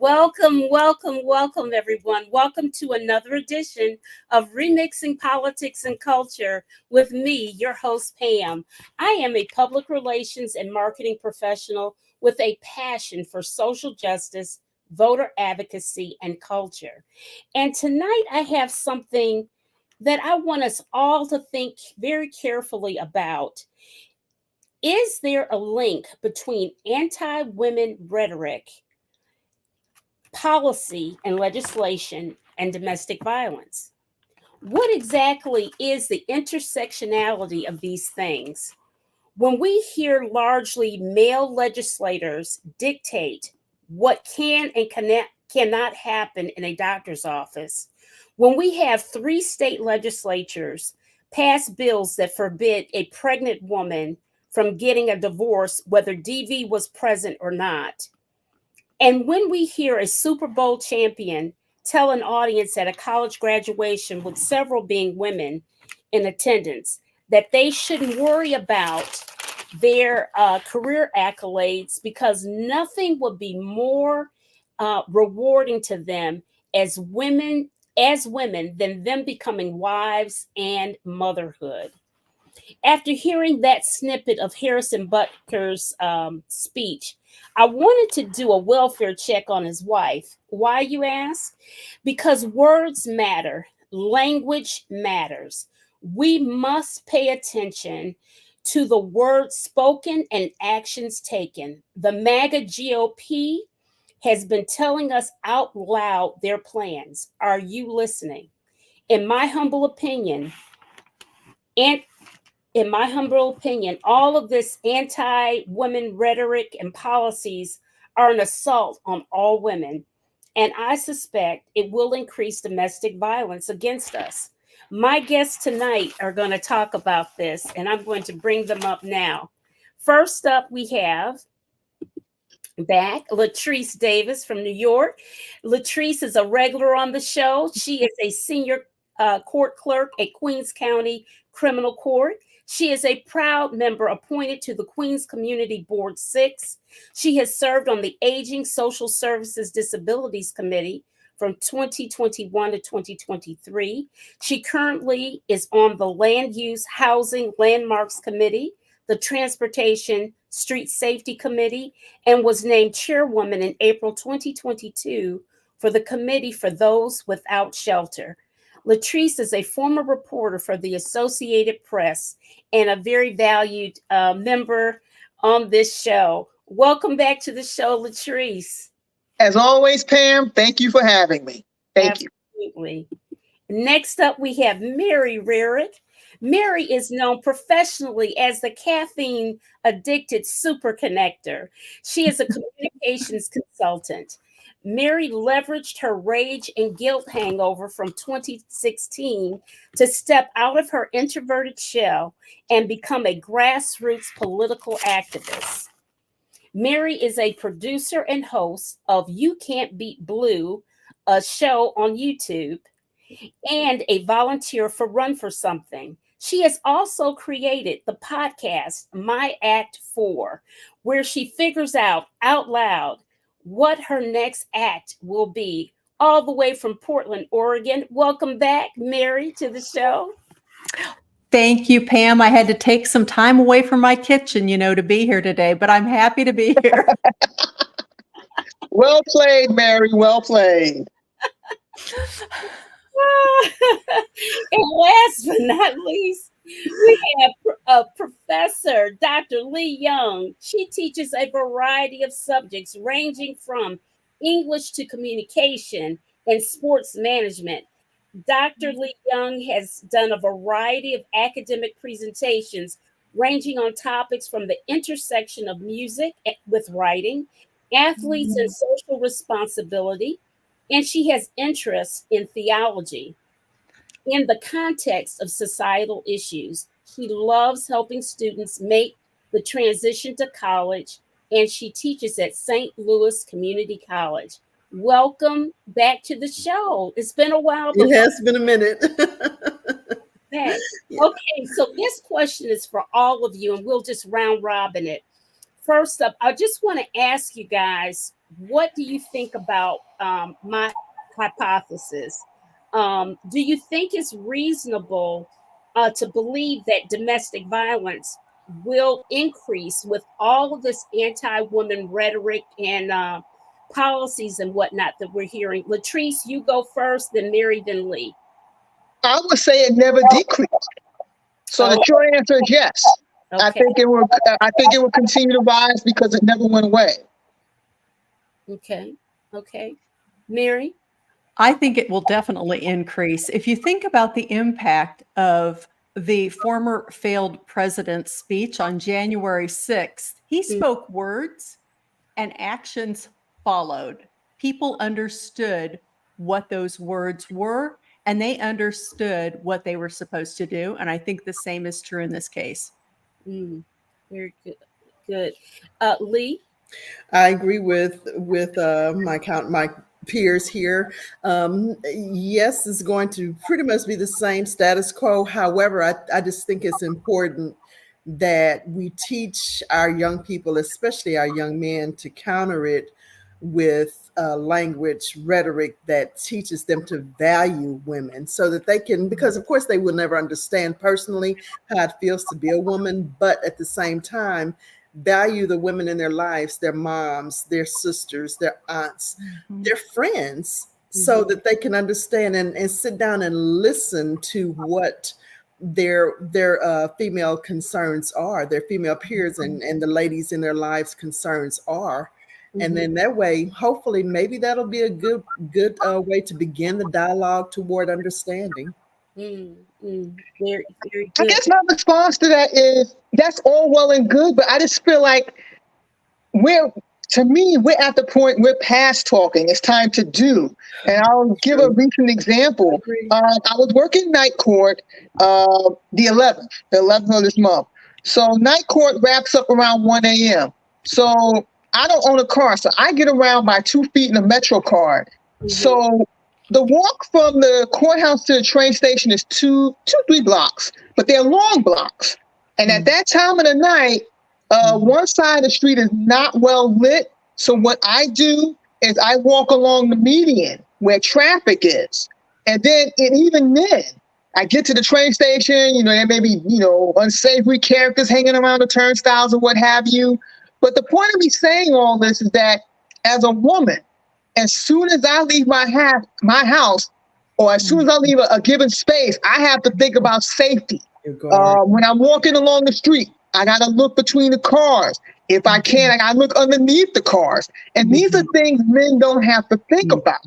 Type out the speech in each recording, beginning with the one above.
Welcome, everyone. Welcome to another edition of Remixing Politics and Culture with me, your host, Pam. I am a public relations and marketing professional with a passion for social justice, voter advocacy, and culture. And tonight I have something that I want us all to think very carefully about. Is there a link between anti women rhetoric, policy and legislation, and domestic violence? What exactly is the intersectionality of these things? When we hear largely male legislators dictate what can and cannot happen in a doctor's office, when we have three state legislatures pass bills that forbid a pregnant woman from getting a divorce, whether DV was present or not, and when we hear a Super Bowl champion tell an audience at a college graduation, with several being women in attendance, that they shouldn't worry about their career accolades because nothing would be more rewarding to them as women than them becoming wives and motherhood. After hearing that snippet of Harrison Butker's speech, I wanted to do a welfare check on his wife. Why, you ask? Because words matter, language matters. We must pay attention to the words spoken and actions taken. The MAGA GOP has been telling us out loud their plans. Are you listening? In my humble opinion, and in my humble opinion, all of this anti women rhetoric and policies are an assault on all women. And I suspect it will increase domestic violence against us. My guests tonight are going to talk about this, and I'm going to bring them up now. First up, we have back Latrice Davis from New York. Latrice is a regular on the show. She is a senior court clerk at Queens County Criminal Court. She is a proud member appointed to the Queens Community Board 6. She has served on the Aging, Social Services, Disabilities Committee from 2021 to 2023. She currently is on the Land Use, Housing, Landmarks Committee, the Transportation Street Safety Committee, and was named chairwoman in April 2022 for the Committee for Those Without Shelter. Latrice is a former reporter for the Associated Press and a very valued member on this show. Welcome back to the show, Latrice. As always, Pam, thank you for having me. Thank you. Absolutely. Next up, we have Mary Rhetoric. Mary is known professionally as the caffeine addicted super connector. She is a communications consultant. Mary leveraged her rage and guilt hangover from 2016 to step out of her introverted shell and become a grassroots political activist. Mary is a producer and host of You Can't Beat Blue, a show on YouTube, and a volunteer for Run for Something. She has also created the podcast My Act 4, where she figures out loud what her next act will be, all the way from Portland, Oregon. Welcome back, Mary, to the show. Thank you, Pam. I had to take some time away from my kitchen, to be here today, but I'm happy to be here. Well played, Mary. Well played. And last but not least, we have Professor Dr. Lee Young. She teaches a variety of subjects ranging from English to communication and sports management. Dr. Lee Young has done a variety of academic presentations ranging on topics from the intersection of music with writing, athletes and social responsibility, and she has interests in theology. In the context of societal issues, she loves helping students make the transition to college, and she teaches at St. Louis Community College. Welcome back to the show. It's been a while. It has been a minute. Okay. Okay, so this question is for all of you, and we'll just round robin it. First up, I just want to ask you guys, what do you think about my hypothesis? Do you think it's reasonable to believe that domestic violence will increase with all of this anti-woman rhetoric and policies and whatnot that we're hearing? Latrice, you go first, then Mary, then Lee. I would say it never decreased. So the short answer is yes. Okay. I think it will continue to rise because it never went away. Okay. Okay. Mary? I think it will definitely increase. If you think about the impact of the former failed president's speech on January 6th, he spoke words and actions followed. People understood what those words were, and they understood what they were supposed to do. And I think the same is true in this case. Very good. Good. Lee? I agree with my peers here. Yes, it's going to pretty much be the same status quo. However, I just think it's important that we teach our young people, especially our young men, to counter it with language, rhetoric that teaches them to value women so that they can, because of course they will never understand personally how it feels to be a woman, but at the same time, value the women in their lives, their moms, their sisters, their aunts, their friends, so that they can understand and sit down and listen to what their female concerns are, their female peers and the ladies in their lives concerns are. And then that way, hopefully, maybe that'll be a good way to begin the dialogue toward understanding. Very, very good. I guess my response to that is that's all well and good, but I just feel like we're at the point we're past talking. It's time to do. And I'll give a recent example. I was working night court the 11th of this month. So night court wraps up around 1 a.m. So I don't own a car, so I get around by 2 feet in a Metro card. So the walk from the courthouse to the train station is 3 blocks, but they're long blocks. And at that time of the night, one side of the street is not well lit. So what I do is I walk along the median where traffic is. And then, even then, I get to the train station, there may be, unsavory characters hanging around the turnstiles or what have you. But the point of me saying all this is that as a woman, as soon as I leave my house, or as soon as I leave a given space, I have to think about safety. When I'm walking along the street, I got to look between the cars. If I can, I got to look underneath the cars. And these are things men don't have to think about.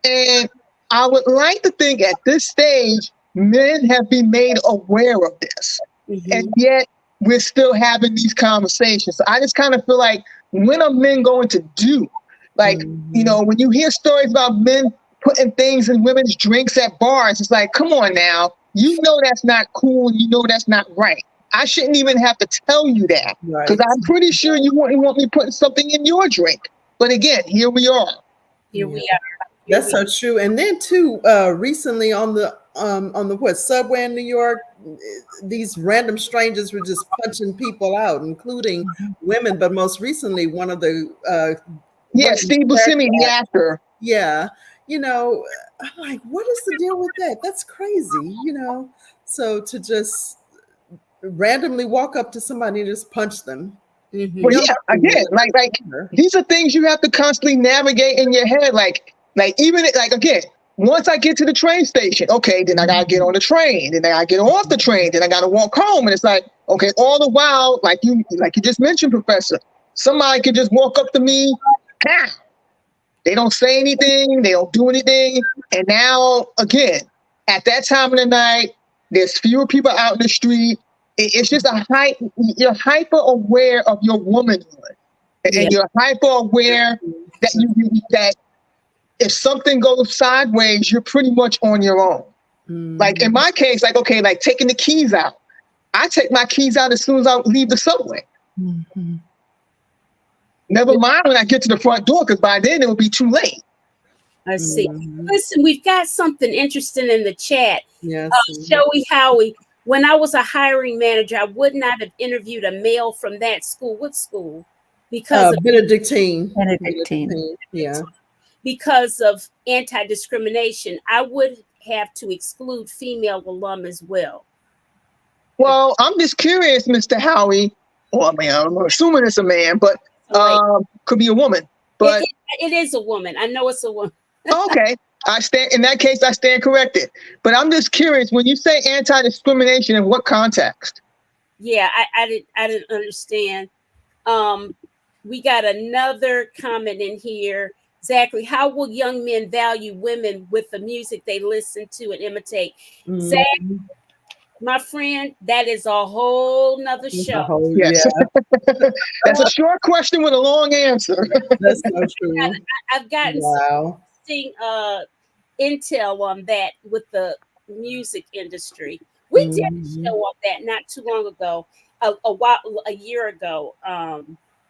And I would like to think at this stage, men have been made aware of this. And yet we're still having these conversations. So I just kind of feel like, when are men going to do? Like, when you hear stories about men putting things in women's drinks at bars, it's like, come on now. That's not cool. That's not right. I shouldn't even have to tell you that, because I'm pretty sure you wouldn't want me putting something in your drink. But again, here we are. Here we are. That's so true. And then too, recently on the subway in New York, these random strangers were just punching people out, including women. But most recently, one of the Steve Buscemi, the actor. Yeah. I'm like, what is the deal with that? That's crazy, So to just randomly walk up to somebody and just punch them. Well, yeah, again, like these are things you have to constantly navigate in your head. Again, once I get to the train station, okay, then I gotta get on the train, then I gotta get off the train, then I gotta walk home. And it's like, okay, all the while, like you just mentioned, Professor, somebody could just walk up to me, they don't say anything, they don't do anything. And now, again, at that time of the night, there's fewer people out in the street. It's just you're hyper aware of your womanhood, and you're hyper aware that that if something goes sideways, you're pretty much on your own. Like in my case, like taking the keys out. I take my keys out as soon as I leave the subway. Never mind when I get to the front door, because by then it will be too late. I see. Listen, we've got something interesting in the chat. Yes. Joey Howie, when I was a hiring manager, I would not have interviewed a male from that school. What school? because of Benedictine. Benedictine. Yeah. because of anti-discrimination, I would have to exclude female alum as well. Well, I'm just curious, Mr. Howie. Well, I mean, I'm assuming it's a man, but Like, could be a woman. But it is a woman. I know it's a woman. okay, I stand in that case. I stand corrected. But I'm just curious, when you say anti-discrimination, in what context? Yeah, I didn't understand. We got another comment in here. Exactly. How will young men value women with the music they listen to and imitate? Zach, my friend, that is a whole nother show. Yes. Yeah, That's a short question with a long answer. that's so true. I've gotten some interesting intel on that with the music industry. We did a show on that not too long ago, a year ago,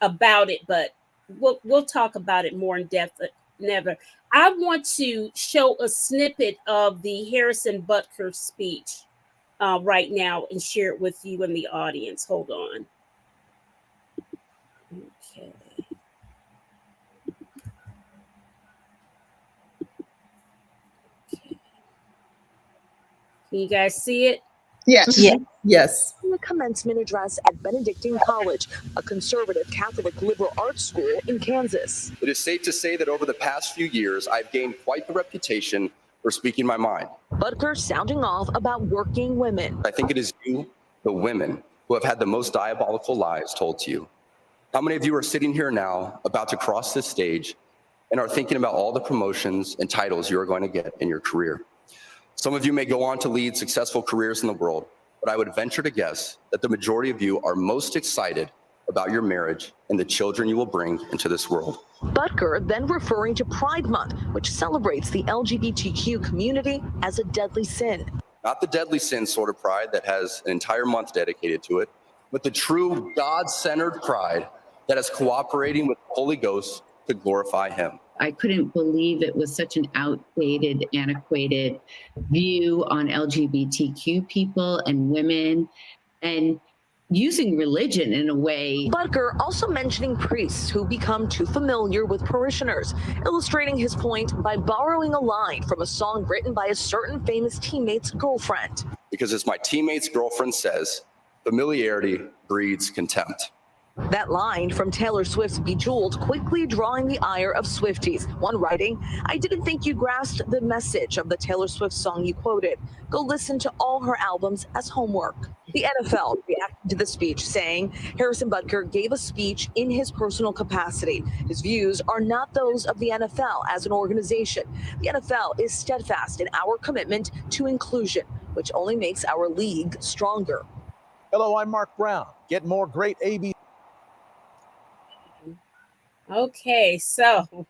about it, but we'll talk about it more in depth. Never. I want to show a snippet of the Harrison Butker speech right now and share it with you in the audience. Hold on. Okay. Can you guys see it? Yes. Yeah. Yes. The commencement address at Benedictine College, a conservative Catholic liberal arts school in Kansas. It is safe to say that over the past few years, I've gained quite the reputation for speaking my mind. Butker sounding off about working women. I think it is you, the women, who have had the most diabolical lies told to you. How many of you are sitting here now, about to cross this stage, and are thinking about all the promotions and titles you are going to get in your career? Some of you may go on to lead successful careers in the world, but I would venture to guess that the majority of you are most excited about your marriage and the children you will bring into this world. Butker then referring to Pride Month, which celebrates the LGBTQ community as a deadly sin. Not the deadly sin sort of pride that has an entire month dedicated to it, but the true God-centered pride that is cooperating with the Holy Ghost to glorify Him. I couldn't believe it was such an outdated, antiquated view on LGBTQ people and women, and using religion in a way. Butker also mentioning priests who become too familiar with parishioners, illustrating his point by borrowing a line from a song written by a certain famous teammate's girlfriend. Because as my teammate's girlfriend says, familiarity breeds contempt. That line from Taylor Swift's Bejeweled quickly drawing the ire of Swifties. One writing, "I didn't think you grasped the message of the Taylor Swift song you quoted. Go listen to all her albums as homework." The NFL reacted to the speech, saying Harrison Butker gave a speech in his personal capacity. His views are not those of the NFL as an organization. The NFL is steadfast in our commitment to inclusion, which only makes our league stronger. Hello, I'm Mark Brown. Get more great ABC. Okay, so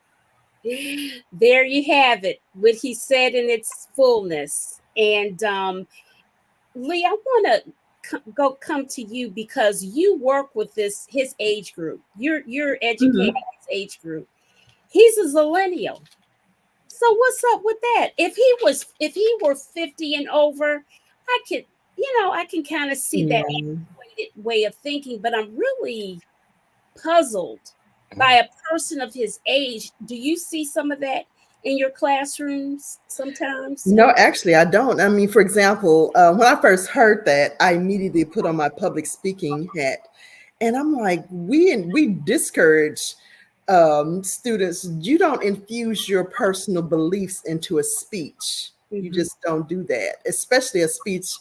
there you have it, what he said in its fullness. And Lee, I want to come to you because you work with his age group. You're educating his age group. He's a zillennial. So what's up with that? If he were 50 and over, I can kind of see that antiquated way of thinking, but I'm really puzzled by a person of his age. Do you see some of that in your classrooms sometimes? No, actually, I don't. I mean, for example, when I first heard that, I immediately put on my public speaking hat. And I'm like, we discourage students. You don't infuse your personal beliefs into a speech. You just don't do that, especially a speech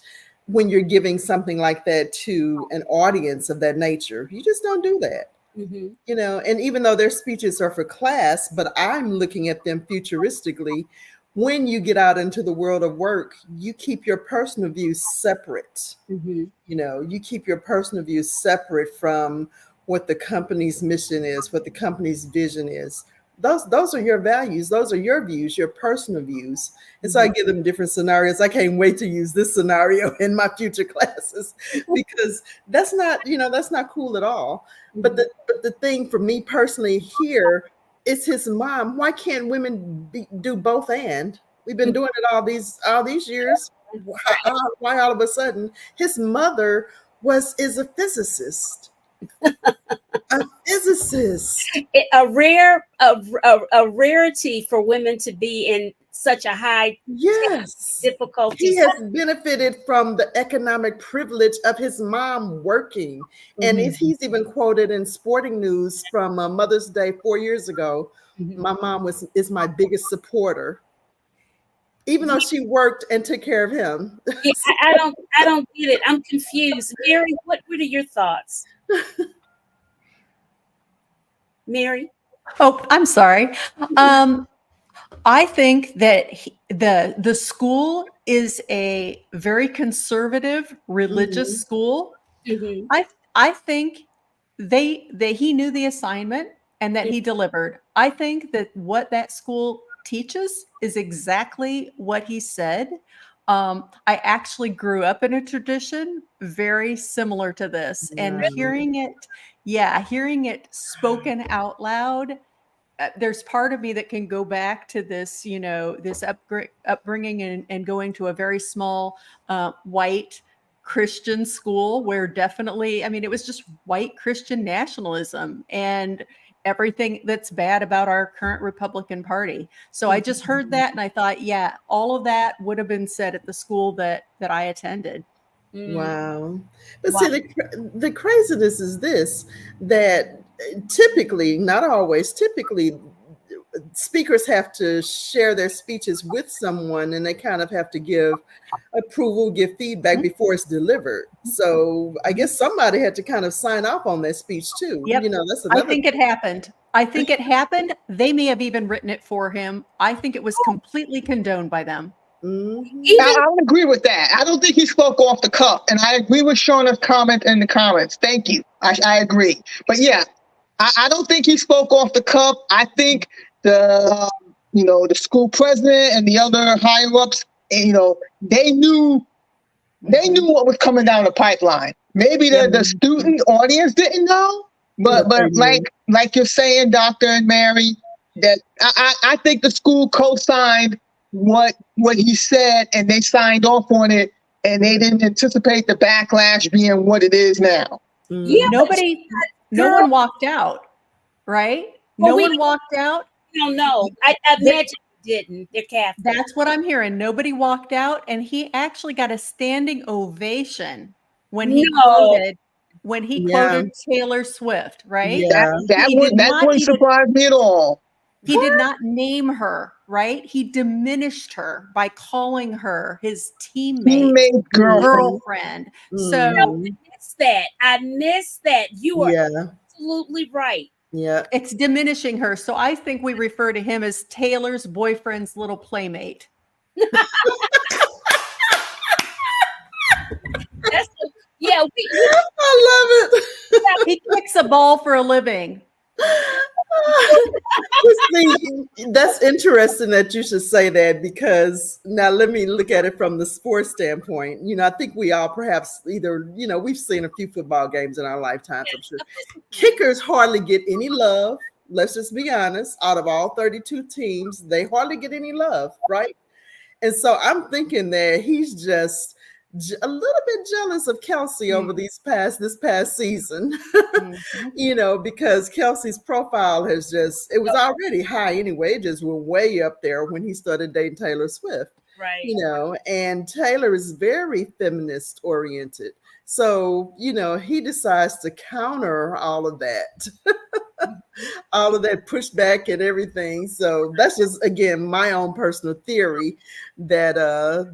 when you're giving something like that to an audience of that nature. You just don't do that. You know, and even though their speeches are for class, but I'm looking at them futuristically. When you get out into the world of work, you keep your personal views separate. You know, you keep your personal views separate from what the company's mission is, what the company's vision is. Those are your values. Those are your views, your personal views. And so I give them different scenarios. I can't wait to use this scenario in my future classes because that's not cool at all. But the thing for me personally here is his mom. Why can't women do both? And we've been doing it all these years. Why all of a sudden his mother is a physicist? A physicist. A rarity for women to be in such a high Yes. difficulty. He has benefited from the economic privilege of his mom working. And he's even quoted in Sporting News from Mother's Day 4 years ago. My mom is my biggest supporter, even though she worked and took care of him. Yeah, I don't get it. I'm confused. Mary, what are your thoughts? Mary? Oh, I'm sorry. I think that the school is a very conservative religious school. I think he knew the assignment and that he delivered. I think that what that school teaches is exactly what he said. I actually grew up in a tradition very similar to this, and hearing it spoken out loud, there's part of me that can go back to this, this upbringing and going to a very small white Christian school where definitely, it was just white Christian nationalism and everything that's bad about our current Republican Party. So I just heard that and I thought, yeah, all of that would have been said at the school that I attended. Wow. But see, the craziness is this, that typically, not always, typically speakers have to share their speeches with someone and they kind of have to give approval, give feedback before it's delivered. So I guess somebody had to kind of sign off on that speech too. Yep. That's another. I think it happened. They may have even written it for him. I think it was completely condoned by them. I would agree with that. I don't think he spoke off the cuff, and I agree with Shauna's comment in the comments. Thank you. I agree. But yeah, I don't think he spoke off the cuff. I think the school president and the other higher ups, they knew what was coming down the pipeline. Maybe the student audience didn't know, but like you're saying, Dr. and Mary, that I think the school co-signed what he said, and they signed off on it, and they didn't anticipate the backlash being what it is now. Yeah, no one walked out, right? Well, no one walked out. We don't know. I imagine they didn't. They're Catholic. That's what I'm hearing. Nobody walked out, and he actually got a standing ovation when he quoted Taylor Swift, right? Yeah. That wouldn't surprise me at all. He did not name her, right? He diminished her by calling her his teammate, girlfriend. So I missed that. You are absolutely right. Yeah. It's diminishing her. So I think we refer to him as Taylor's boyfriend's little playmate. I love it. He kicks a ball for a living. That's interesting that you should say that, because now let me look at it from the sports standpoint. I think we all perhaps either, we've seen a few football games in our lifetimes, I'm sure. Kickers hardly get any love. Let's just be honest. Out of all 32 teams, they hardly get any love, right? And so I'm thinking that he's just a little bit jealous of Kelsey over this past season, because Kelsey's profile it was already high anyway. It just went way up there when he started dating Taylor Swift, right? And Taylor is very feminist oriented. So, he decides to counter all of that, all of that pushback and everything. So that's just, again, my own personal theory that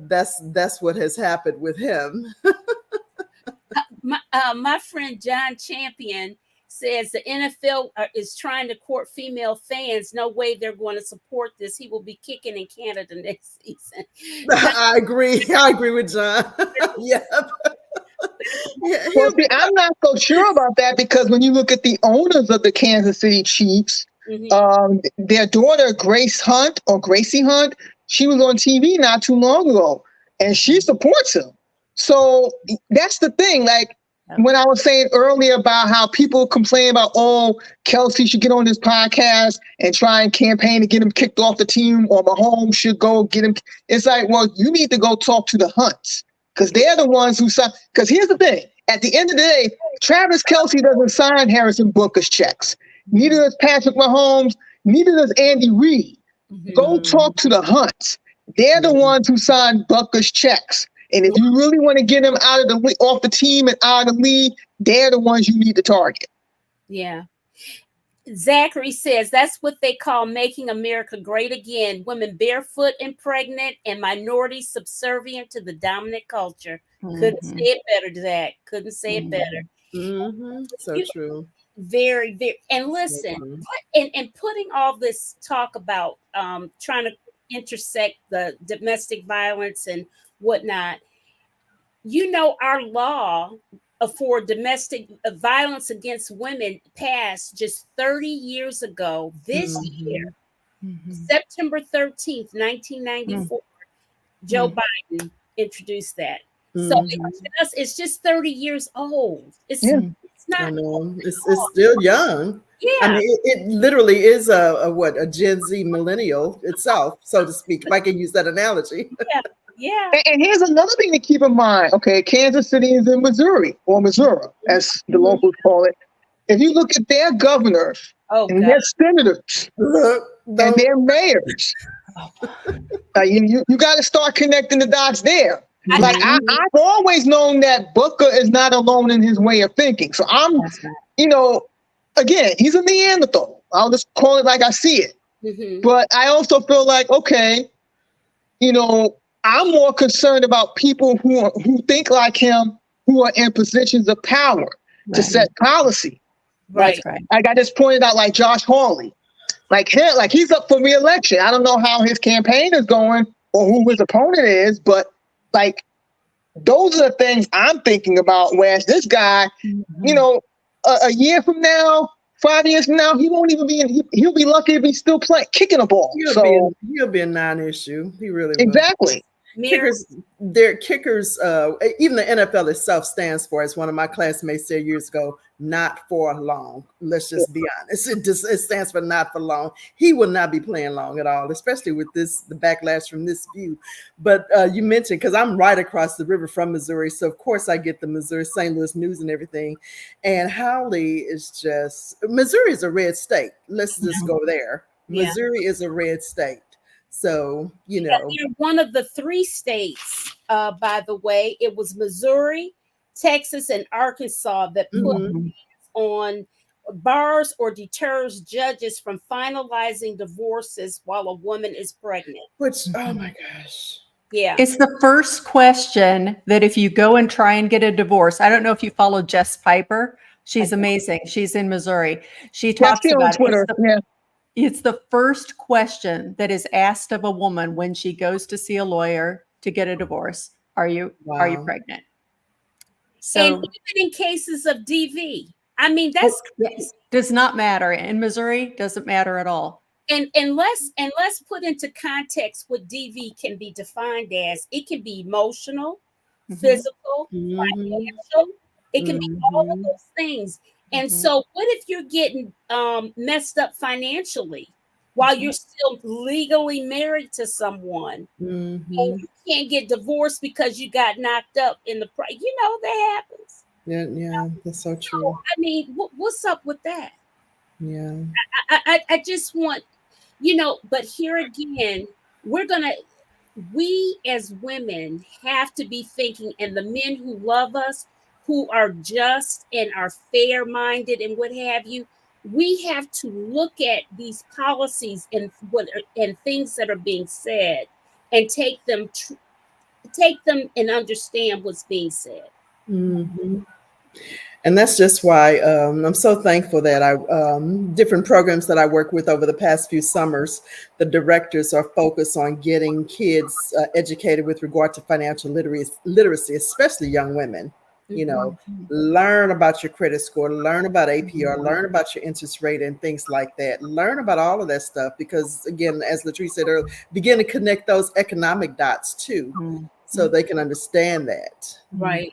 that's what has happened with him. My friend John Champion says the NFL is trying to court female fans. No way they're going to support this. He will be kicking in Canada next season. I agree with John. Yeah. Well, see, I'm not so sure about that, because when you look at the owners of the Kansas City Chiefs, their daughter, Gracie Hunt, she was on TV not too long ago, and she supports him. So that's the thing. Like when I was saying earlier about how people complain about, Kelsey should get on this podcast and try and campaign to get him kicked off the team, or Mahomes should go get him. It's like, well, you need to go talk to the Hunts. because they're the ones who sign. Because here's the thing: at the end of the day, Travis Kelce doesn't sign Harrison Butker's checks. Neither does Patrick Mahomes. Neither does Andy Reid. Go talk to the Hunts. They're the ones who sign Butker's checks. And if you really want to get them out of the off the team and out of the league, they're the ones you need to target. Yeah. Zachary says that's what they call making America great again. Women barefoot and pregnant, and minorities subservient to the dominant culture. Couldn't say it better, Zach. Couldn't say it better. So true. Very, very. And listen, and putting all this talk about trying to intersect the domestic violence and whatnot, you know, our law for domestic violence against women passed just 30 years ago this year, September 13th, 1994. Joe Biden introduced that. So it's just 30 years old. It's not. I know. It's still young. Yeah. I mean, it literally is a Gen Z millennial itself, so to speak, if I can use that analogy. Yeah. And here's another thing to keep in mind. Okay, Kansas City is in Missouri, or Missouri, as the locals call it. If you look at their governors and their senators and their mayors, you got to start connecting the dots there. Like I've always known that Booker is not alone in his way of thinking. So I'm, again, he's a Neanderthal. I'll just call it like I see it. But I also feel like, okay, I'm more concerned about people who think like him, who are in positions of power to set policy. Right. Like I just pointed out, like Josh Hawley, like he's up for re-election. I don't know how his campaign is going or who his opponent is, but like those are the things I'm thinking about. Whereas this guy, a year from now, 5 years from now, he won't even be in. He'll be lucky if he's still playing, kicking a ball. He'll be a non-issue. He really will. Exactly. Kickers, even the NFL itself stands for, as one of my classmates said years ago, not for long. Let's just be honest. It stands for not for long. He will not be playing long at all, especially with the backlash from this view. But you mentioned, because I'm right across the river from Missouri, so of course I get the Missouri St. Louis news and everything. And Missouri is a red state. Let's just go there. Missouri is a red state. So, they're one of the 3 states, by the way. It was Missouri, Texas, and Arkansas that put on bars or deters judges from finalizing divorces while a woman is pregnant. Which, oh my gosh. Yeah. It's the first question that if you go and try and get a divorce, I don't know if you follow Jess Piper. She's amazing. She's in Missouri. She talks about Twitter. It's the first question that is asked of a woman when she goes to see a lawyer to get a divorce. Are you pregnant? So, and even in cases of DV, I mean, that's does not matter. In Missouri, doesn't matter at all. And let's put into context what DV can be defined as. It can be emotional, physical, financial. It can be all of those things. And so what if you're getting messed up financially while you're still legally married to someone and you can't get divorced because you got knocked up in the price? That happens. Yeah, that's so true. So, I mean, what's up with that? Yeah. I just want, but here again, we as women have to be thinking, and the men who love us, who are just and are fair-minded and what have you, we have to look at these policies and things that are being said and take them and understand what's being said. And that's just why I'm so thankful that different programs that I work with over the past few summers, the directors are focused on getting kids educated with regard to financial literacy, especially young women. Learn about your credit score, learn about APR, learn about your interest rate and things like that. Learn about all of that stuff because, again, as Latrice said earlier, begin to connect those economic dots too, so they can understand that. Right.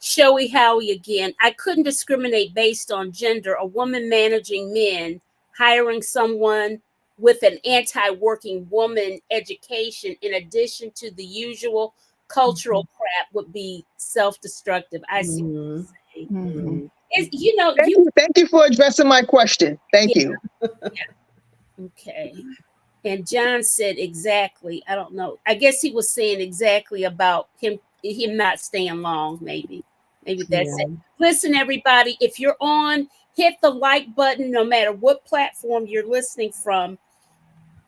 Showy Howie again. I couldn't discriminate based on gender. A woman managing men, hiring someone with an anti-working woman education in addition to the usual cultural crap would be self-destructive. I see what you're saying. Mhm. It's, you know, Thank you for addressing my question. Thank you. okay. And John said exactly. I don't know. I guess he was saying exactly about him not staying long, maybe. Maybe that's it. Listen, everybody, if you're on, hit the like button no matter what platform you're listening from.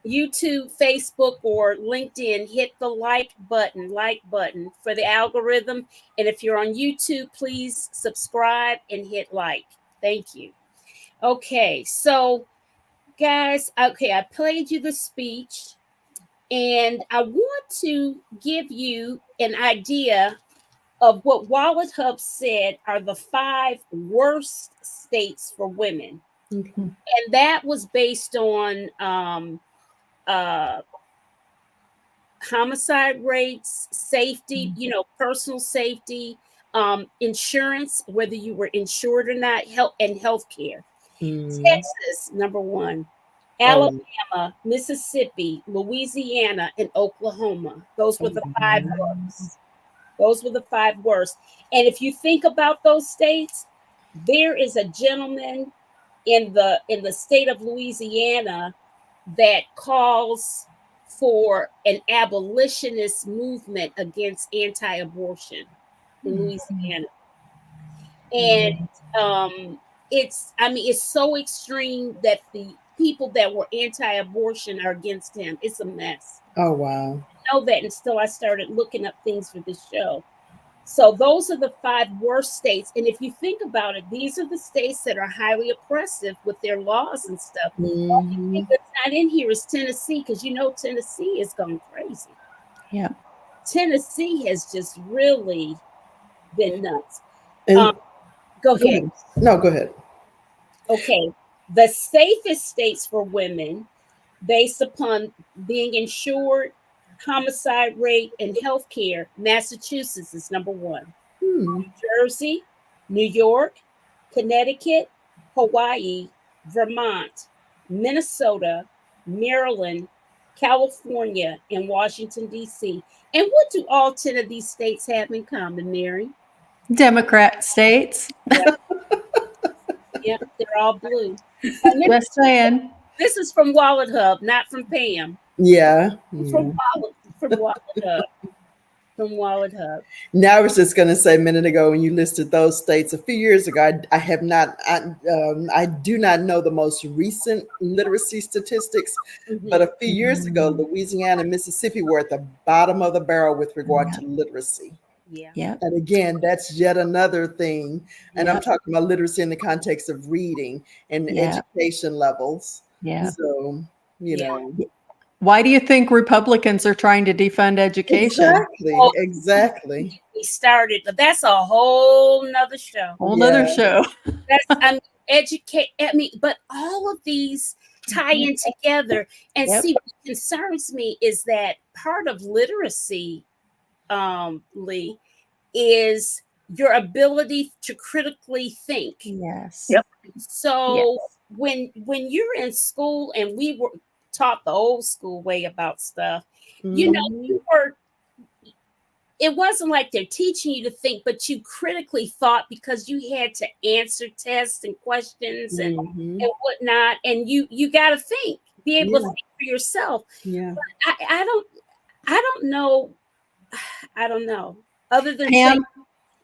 YouTube, Facebook, or LinkedIn, hit the like button for the algorithm. And if you're on YouTube, please subscribe and hit like. Thank you. Okay, so guys, okay, I played you the speech, and I want to give you an idea of what Wallet Hub said are the 5 worst states for women. And that was based on homicide rates, safety, personal safety, insurance, whether you were insured or not, health and healthcare. Texas, number 1. Alabama, Mississippi, Louisiana, and Oklahoma. Those were the 5 worst. Those were the 5 worst. And if you think about those states, there is a gentleman in the state of Louisiana that calls for an abolitionist movement against anti-abortion in Louisiana. And it's so extreme that the people that were anti-abortion are against him. It's a mess. Oh, wow. I know that until I started looking up things for this show. So those are the 5 worst states. And if you think about it, these are the states that are highly oppressive with their laws and stuff. The only thing that's not in here is Tennessee, because Tennessee is going crazy. Yeah. Tennessee has just really been nuts. And Go ahead. No, go ahead. Okay. The safest states for women, based upon being insured, homicide rate, and health care, Massachusetts is number 1. New Jersey, New York, Connecticut, Hawaii, Vermont, Minnesota, Maryland, California, and Washington, D.C. And what do all 10 of these states have in common, Mary? Democrat states. Yep, they're all blue. Just saying. This is from Wallet Hub, not from Pam. Yeah. From Wallet Hub. From Wallet Hub. Now, I was just going to say a minute ago when you listed those states a few years ago, I do not know the most recent literacy statistics, but a few years ago, Louisiana and Mississippi were at the bottom of the barrel with regard to literacy. Yeah. And again, that's yet another thing. And I'm talking about literacy in the context of reading and education levels. Yeah. So, you know. Why do you think Republicans are trying to defund education? Exactly. We started, but that's a whole nother show. Nother show. But all of these tie in together. And see, what concerns me is that part of literacy, Lee, is your ability to critically think. Yes. Yep. So when you're in school, and we were taught the old school way about stuff, it wasn't like they're teaching you to think, but you critically thought because you had to answer tests and questions and whatnot, and you got to think, be able to think for yourself. Yeah. But I don't know. Other than Pam,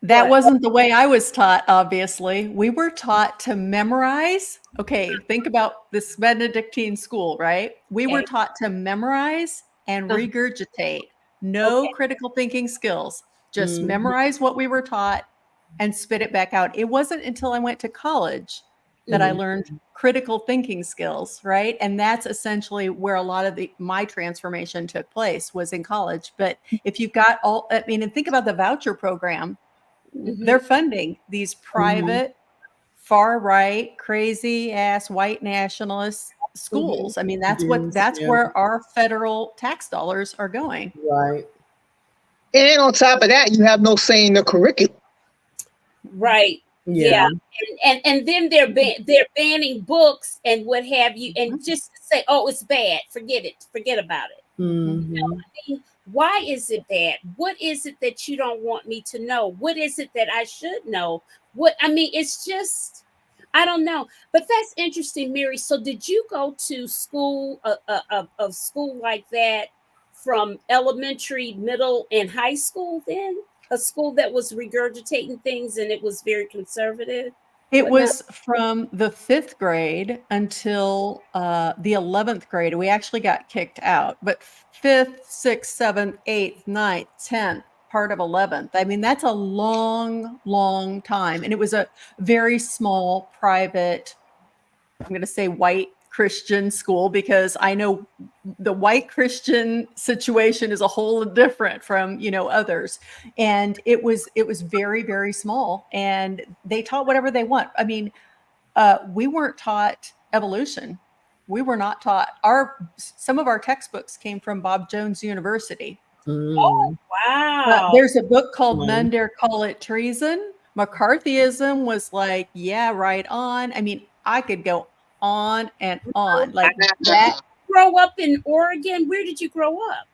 that wasn't the way I was taught, obviously. We were taught to memorize. Okay, think about this Benedictine school, right? We were taught to memorize and regurgitate. No critical thinking skills. Just memorize what we were taught and spit it back out. It wasn't until I went to college that I learned critical thinking skills, right? And that's essentially where a lot of my transformation took place, was in college. But if you've got and think about the voucher program, they're funding these private, far right, crazy ass white nationalist schools. I mean, that's where our federal tax dollars are going. Right. And on top of that, you have no say in the curriculum. Right. Yeah. And then they're banning books and what have you, and just to say, oh, it's bad. Forget about it. You know what I mean? Why is it bad? What is it that you don't want me to know? What is it that I should know? It's just, I don't know. But that's interesting, Mary. So did you go to school, of school like that, from elementary, middle, and high school then? A school that was regurgitating things and it was very conservative? It Whatnot? was from the 5th grade until the 11th grade. We actually got kicked out, but 5th, 6th, 7th, 8th, 9th, 10th, part of 11th. I mean, that's a long, long time. And it was a very small, private, I'm going to say white Christian school, because I know the white Christian situation is a whole different from, others. And it was very, very small, and they taught whatever they want. I mean, we weren't taught evolution. We were not taught. Some of our textbooks came from Bob Jones University. Mm. Wow. There's a book called Wow. Men Dare Call It Treason. McCarthyism was like, yeah, right on. I mean, I could go on and on like that. Grow up in Oregon? Where did you grow up?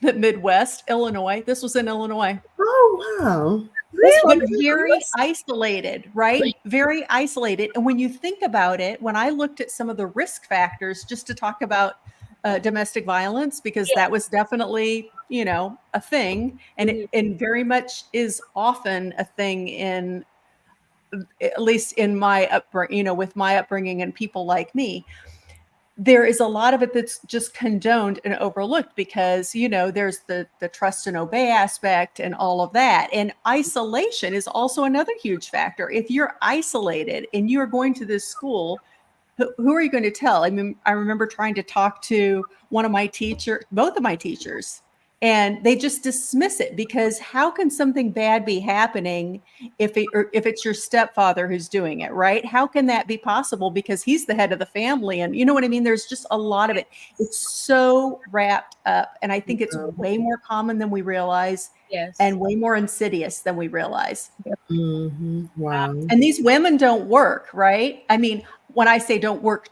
The Midwest, Illinois. This was in Illinois. Oh, wow. But very isolated, right? Very isolated. And when you think about it, when I looked at some of the risk factors, just to talk about domestic violence, because that was definitely, a thing, and and very much is often a thing in, at least in my upbringing, with my upbringing and people like me. There is a lot of it that's just condoned and overlooked because, there's the trust and obey aspect and all of that. And isolation is also another huge factor. If you're isolated and you're going to this school, who are you going to tell? I mean, I remember trying to talk to both of my teachers, and they just dismiss it, because how can something bad be happening if it's your stepfather who's doing it, right? How can that be possible? Because he's the head of the family, and you know what I mean? There's just a lot of it. It's so wrapped up, and I think it's way more common than we realize. Yes. And way more insidious than we realize. Mm-hmm. Wow. And these women don't work, right? I mean, when I say don't work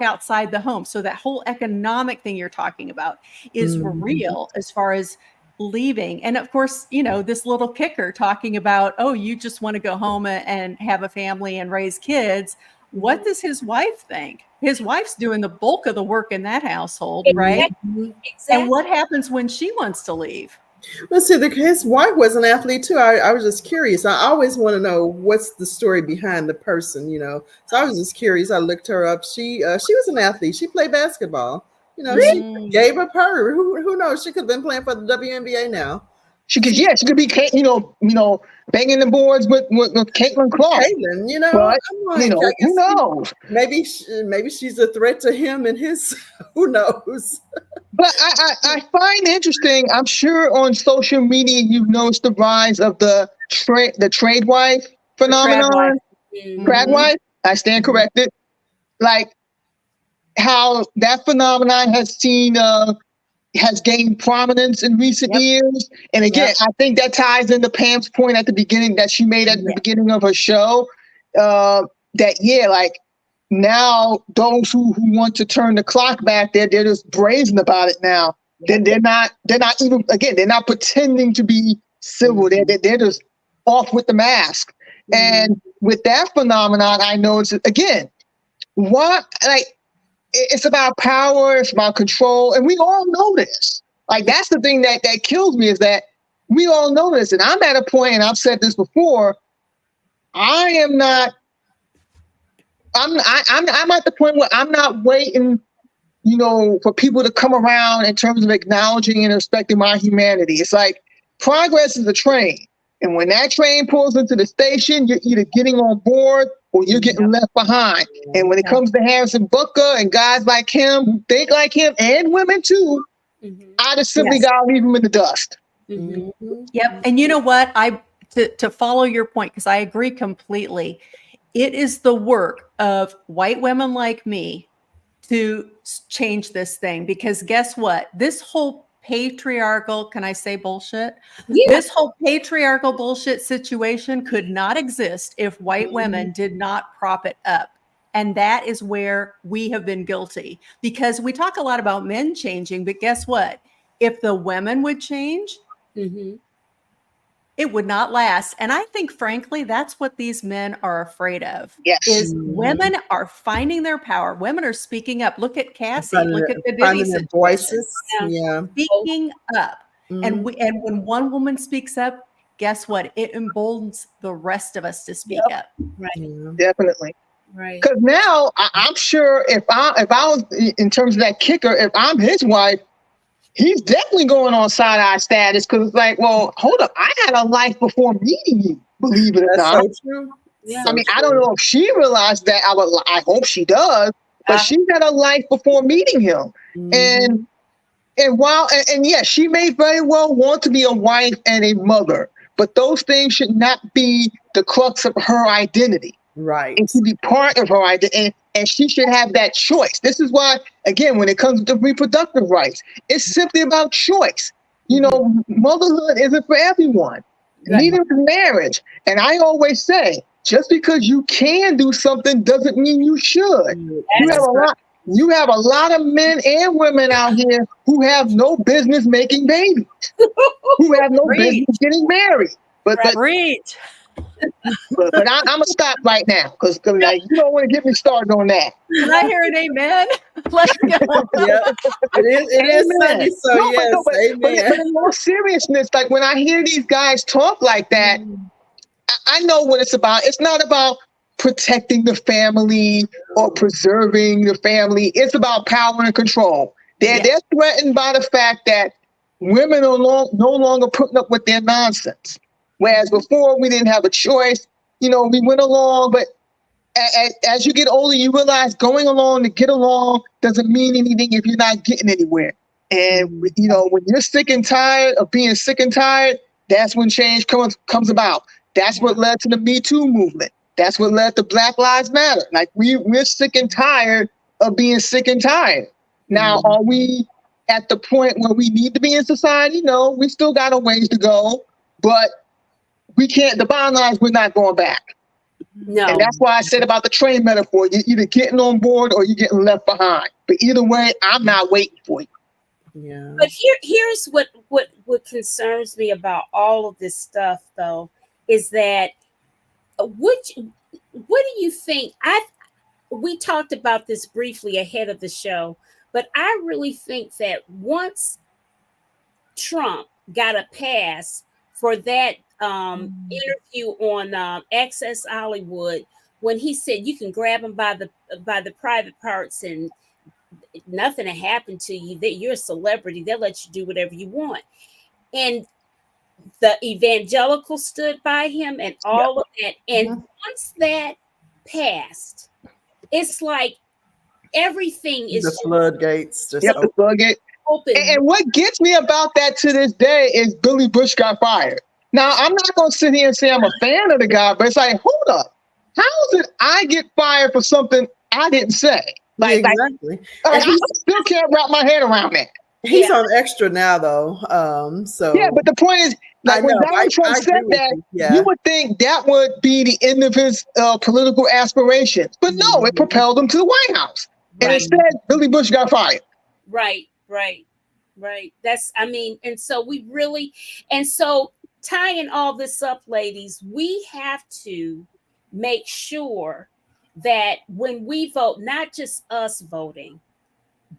outside the home. So that whole economic thing you're talking about is real as far as leaving. And of course, this little kicker talking about, oh, you just want to go home and have a family and raise kids. What does his wife think? His wife's doing the bulk of the work in that household, right? Exactly. And what happens when she wants to leave? Well, see, his wife was an athlete too. I was just curious. I always want to know what's the story behind the person, So I was just curious. I looked her up. She was an athlete. She played basketball. She gave up her. Who knows? She could have been playing for the WNBA now. She could be, banging the boards with Caitlin Clark. But, I'm like, who knows? Maybe she's a threat to him and his. Who knows? But I find interesting. I'm sure on social media you've noticed the rise of the trade wife phenomenon. Trad wife. I stand corrected. Like how that phenomenon has gained prominence in recent years. And again, I think that ties into Pam's point at the beginning that she made at the beginning of her show. Now those who want to turn the clock back, they're just brazen about it now. They're not pretending to be civil. They're just off with the mask. And with that phenomenon, I know it's again, it's about power, it's about control, and we all know this. Like that's the thing that kills me, is that we all know this. And I'm at a point, and I've said this before, I'm at the point where I'm not waiting, for people to come around in terms of acknowledging and respecting my humanity. It's like progress is a train. And when that train pulls into the station, you're either getting on board or you're getting left behind. And when it comes to Harrison Booker and guys like him who think like him, and women too, I just simply gotta leave them in the dust. Yep. And you know what? To follow your point, because I agree completely. It is the work of white women like me to change this thing, because guess what? This whole patriarchal, can I say bullshit? This whole patriarchal bullshit situation could not exist if white women did not prop it up. And that is where we have been guilty, because we talk a lot about men changing, but guess what? if the women would change, it would not last. And I think, frankly, that's what these men are afraid of. Yes. Is women are finding their power. Women are speaking up. Look at Cassie. Look at the Diddy finding their situation. voices. Yeah. Speaking up. And when one woman speaks up, guess what? It emboldens the rest of us to speak up. Right. Yeah. Definitely. Right. Because now I'm sure if I was in terms of that kicker, if I'm his wife, he's definitely going on side eye status because it's like, well, hold up, I had a life before meeting you. Believe it or That's not. so true. Yeah. I mean, I don't know if she realized that. I hope she does. But she had a life before meeting him, and while and yes, she may very well want to be a wife and a mother, but those things should not be the crux of her identity. Right. It should be part of her identity, and she should have that choice. This is why, again, when it comes to reproductive rights, it's simply about choice. You know, motherhood isn't for everyone. Neither is marriage. And I always say, just because you can do something doesn't mean you should. You have a lot of men and women out here who have no business making babies, who have no business getting married. But I'm gonna stop right now because like, you don't want to get me started on that. Can I hear an amen? Let's go. Yeah, it is Sunday, so No, yes, amen. but in all seriousness, like when I hear these guys talk like that, I know what it's about. It's not about protecting the family or preserving the family. It's about power and control. They're threatened by the fact that women are no longer putting up with their nonsense. Whereas before we didn't have a choice, you know, we went along, but as you get older, you realize going along to get along doesn't mean anything if you're not getting anywhere. And, you know, when you're sick and tired of being sick and tired, that's when change comes about. That's what led to the Me Too movement. That's what led to Black Lives Matter. Like we're sick and tired of being sick and tired. Now, are we at the point where we need to be in society? No, we still got a ways to go, but we can't, the bottom line is we're not going back. No. And that's why I said about the train metaphor, you're either getting on board or you're getting left behind. But either way, I'm not waiting for you. Yeah. But here's what concerns me about all of this stuff, though, is that what do you think? We talked about this briefly ahead of the show, but I really think that once Trump got a pass for that interview on Access Hollywood, when he said you can grab them by the private parts and nothing will happen to you, that you're a celebrity, they'll let you do whatever you want. And the evangelicals stood by him and all of that. And once that passed, it's like everything is the floodgates just the floodgate. open. And what gets me about that to this day is Billy Bush got fired. Now, I'm not going to sit here and say I'm a fan of the guy, but it's like, hold up. How did I get fired for something I didn't say? Like, exactly. I still can't wrap my head around that. He's on Extra now, though. So yeah, but the point is, like when Donald Trump said that, you would think that would be the end of his political aspirations, but no, it propelled him to the White House, and instead, Billy Bush got fired. Right. That's, I mean, and so tying all this up, ladies, we have to make sure that when we vote, not just us voting,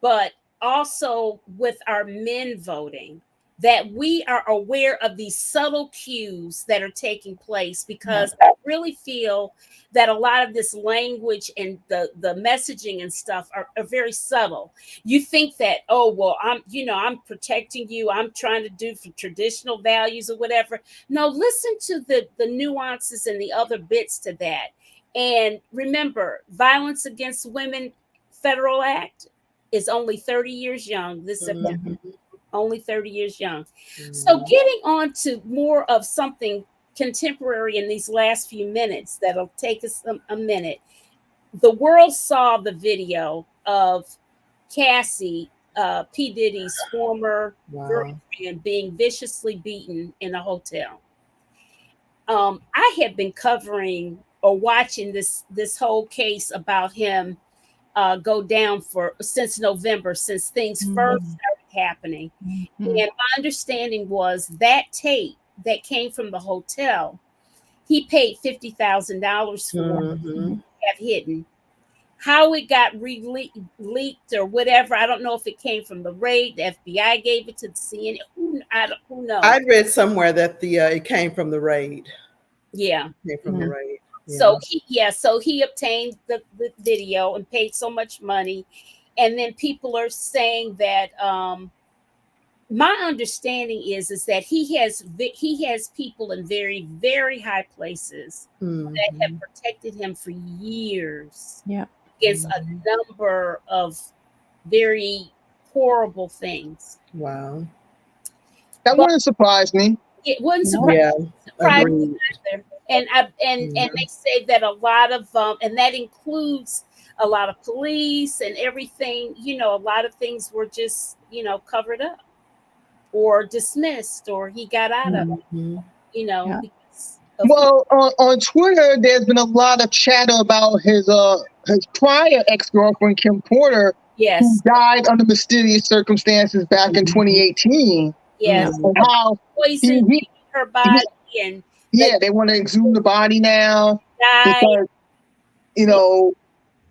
but also with our men voting, that we are aware of these subtle cues that are taking place, because I really feel that a lot of this language and the messaging and stuff are very subtle. You think that, oh, well, I'm protecting you, I'm trying to do for traditional values or whatever. No, listen to the nuances and the other bits to that. And remember, Violence Against Women Federal Act is only 30 years young this September. Only 30 years young. So getting on to more of something contemporary in these last few minutes, that'll take us a minute. The world saw the video of Cassie, P. Diddy's former girlfriend, being viciously beaten in a hotel. I have been covering or watching this whole case about him go down since November, since things first started happening. Mhm. And my understanding was that tape that came from the hotel, he paid $50,000 for Mhm. to have hidden. How it got leaked or whatever, I don't know if it came from the raid, the FBI gave it to the CNN. Who knows? I read somewhere that it came from the raid. Yeah. Came from the Yeah. raid. So he obtained the video and paid so much money, and then people are saying that my understanding is that he has people in very, very high places that have Mhm. protected him for years Yeah. against a number of very horrible things. Wow. That But wouldn't surprise me. it wouldn't No. surprise Yeah. me Agreed. either. And they say that a lot of and that includes a lot of police and everything. A lot of things were just covered up or dismissed, or he got out of it. Mhm. Yeah. Because of Well, on Twitter, there's been a lot of chatter about his prior ex-girlfriend, Kim Porter, who yes, died under mysterious circumstances back in Mhm. 2018, yes, and how poison he, her he body and yeah, they want to exhume the body now died. because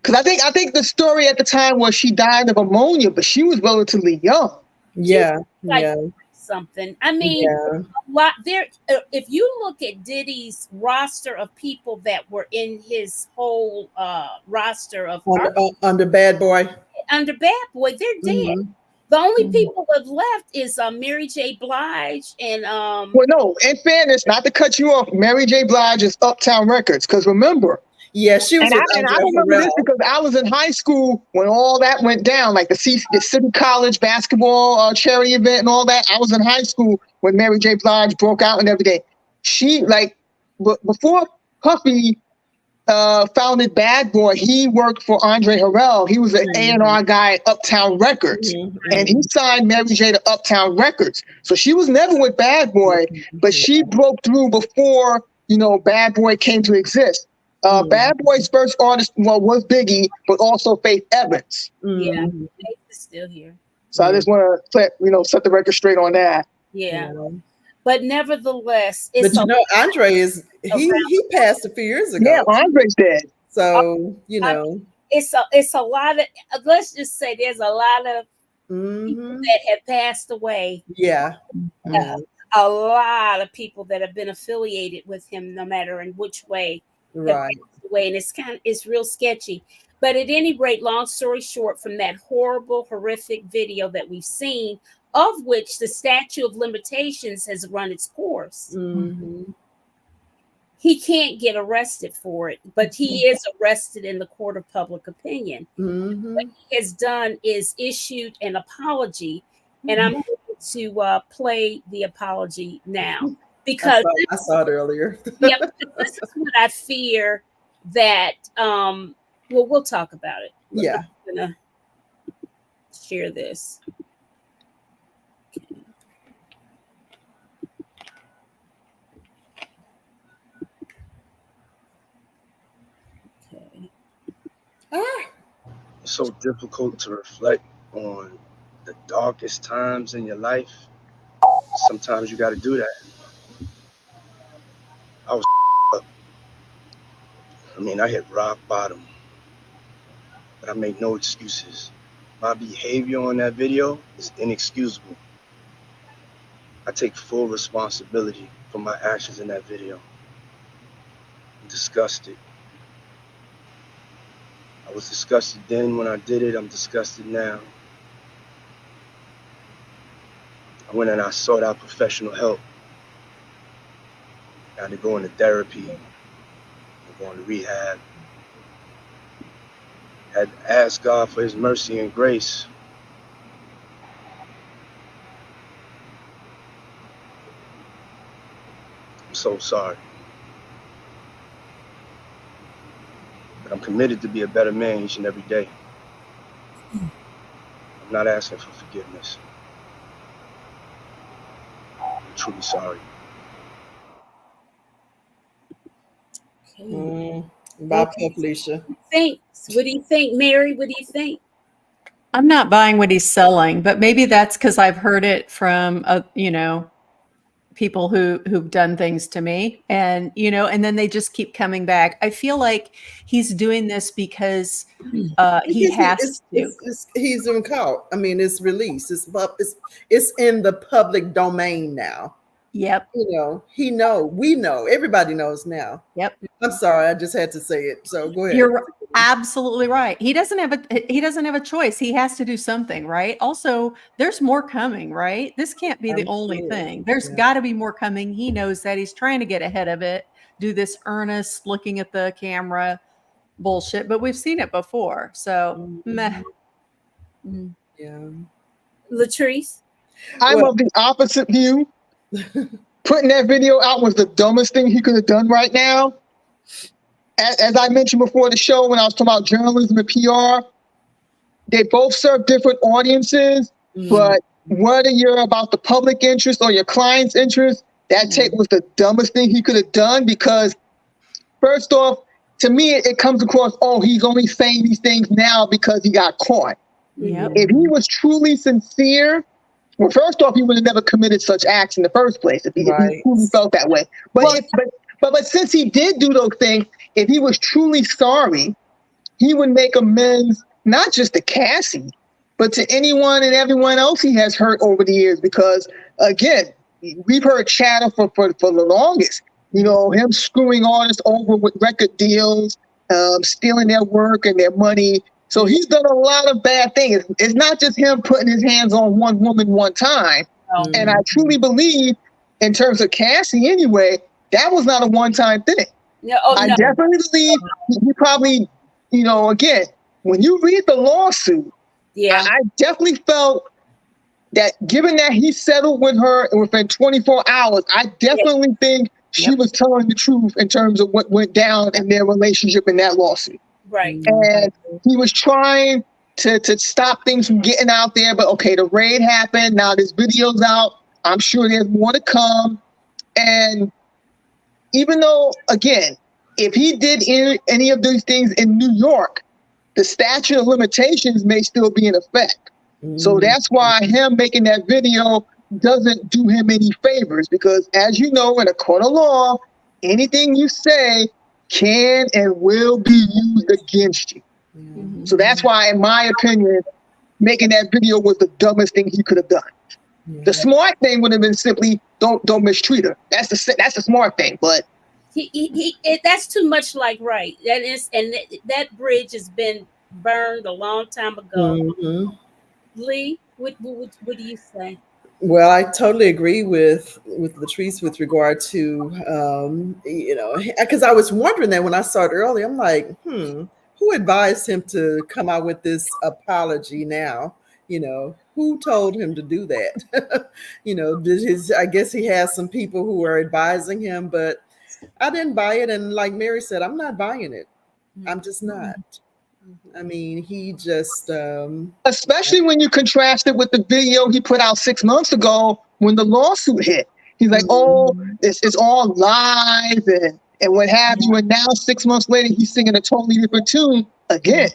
because I think the story at the time was she died of ammonia, but she was relatively young. Yeah. Like Yeah. something. I mean, Yeah. a lot there. If you look at Diddy's roster of people that were in his whole roster of Under Bad Boy. under Bad Boy, they're dead. Mhm. The only Mhm. people that left is Mary J. Blige and Well, no, in fairness, not to cut you off, Mary J. Blige is Uptown Records. Because remember, Yeah, she was and I, with and I Andre remember this Harrell. because I was in high school when all that went down, like the City College basketball charity event and all that. I was in high school when Mary J. Blige broke out and everything. She, before Puffy founded Bad Boy, he worked for Andre Harrell. He was an A&R guy at Uptown Records. Mhm. And he signed Mary J to Uptown Records. So she was never with Bad Boy, but she broke through before, Bad Boy came to exist. Bad Boy's first artist was Biggie, but also Faith Evans. yeah, Mhm. Faith is still here. So I just want to set the record straight on that. Yeah, Yeah. but nevertheless, But it's Andre he passed a few years ago. Yeah, Andre's dead. So, it's a lot of, let's just say there's a lot of people Mhm. that have passed away. Yeah. Yeah. A lot of people that have been affiliated with him, no matter in which way, have Right. passed away, and it's real sketchy. But at any rate, long story short, from that horrible, horrific video that we've seen, of which the statute of limitations has run its course, Mhm. he can't get arrested for it, but he is arrested in the court of public opinion. What Mhm. he has done is issued an apology, and I'm going to play the apology now because I saw it earlier. yeah, this is what I fear that well, we'll talk about it. Yeah. I'm gonna share this. Okay. It's so difficult to reflect on the darkest times in your life. Sometimes you got to do that. I was up. I hit rock bottom, but I make no excuses. My behavior on that video is inexcusable. I take full responsibility for my actions in that video. I'm disgusted. I was disgusted then when I did it. I'm disgusted now. I went and I sought out professional help. I had to go into therapy. I'm going to rehab. I had to ask God for his mercy and grace. I'm so sorry. But I'm committed to be a better man each and every day. I'm not asking for forgiveness. I'm truly sorry. Okay. Bye, Felicia. What do you think, Mary? What do you think? I'm not buying what he's selling, but maybe that's because I've heard it from, people who've done things to me, and and then they just keep coming back. I feel like he's doing this because he has to. He's been caught. I mean, it's released. It's in the public domain now. Yep. We know, everybody knows now. Yep. I'm sorry, I just had to say it. So go ahead. You're absolutely right. He doesn't have a choice. He has to do something, right? Also, there's more coming, right? This can't be the only thing. There's got to be more coming. He knows that. He's trying to get ahead of it, do this earnest looking at the camera bullshit, but we've seen it before. So, meh. Yeah. Latrice? I'm of the opposite view. Putting that video out was the dumbest thing he could have done right now. As I mentioned before the show, when I was talking about journalism and PR, they both serve different audiences, but whether you're about the public interest or your client's interest, that tape was the dumbest thing he could have done, because first off, to me, it comes across, he's only saying these things now because he got caught. Yep. If he was truly sincere, well, first off, he would have never committed such acts in the first place if he truly felt that way. But since he did do those things, if he was truly sorry, he would make amends, not just to Cassie, but to anyone and everyone else he has hurt over the years. Because, again, we've heard chatter for the longest. Him screwing artists over with record deals, stealing their work and their money. So he's done a lot of bad things. It's not just him putting his hands on one woman one time. And I truly believe, in terms of Cassie anyway, that was not a one-time thing. I definitely believe he probably, again, when you read the lawsuit, I definitely felt that given that he settled with her within 24 hours, I definitely think she was telling the truth in terms of what went down in their relationship in that lawsuit. Right. And he was trying to stop things from getting out there. But okay, the raid happened. Now this video's out. I'm sure there's more to come. And even though, again, if he did any of these things in New York, the statute of limitations may still be in effect. So that's why him making that video doesn't do him any favors, because as you know, in a court of law, anything you say can and will be used against you. So that's why, in my opinion, making that video was the dumbest thing he could have done. The smart thing would have been simply don't mistreat her. That's the smart thing. But that's too much like right. That is, and that bridge has been burned a long time ago. Lee, what do you say? Well, I totally agree with Latrice with regard to, because I was wondering that when I saw it earlier, I'm like, who advised him to come out with this apology now? Who told him to do that? I guess he has some people who are advising him, but I didn't buy it. And like Mary said, I'm not buying it. I'm just not. I mean, he just... especially when you contrast it with the video he put out 6 months ago when the lawsuit hit. He's like, it's all lies and what have you. And now 6 months later, he's singing a totally different tune again.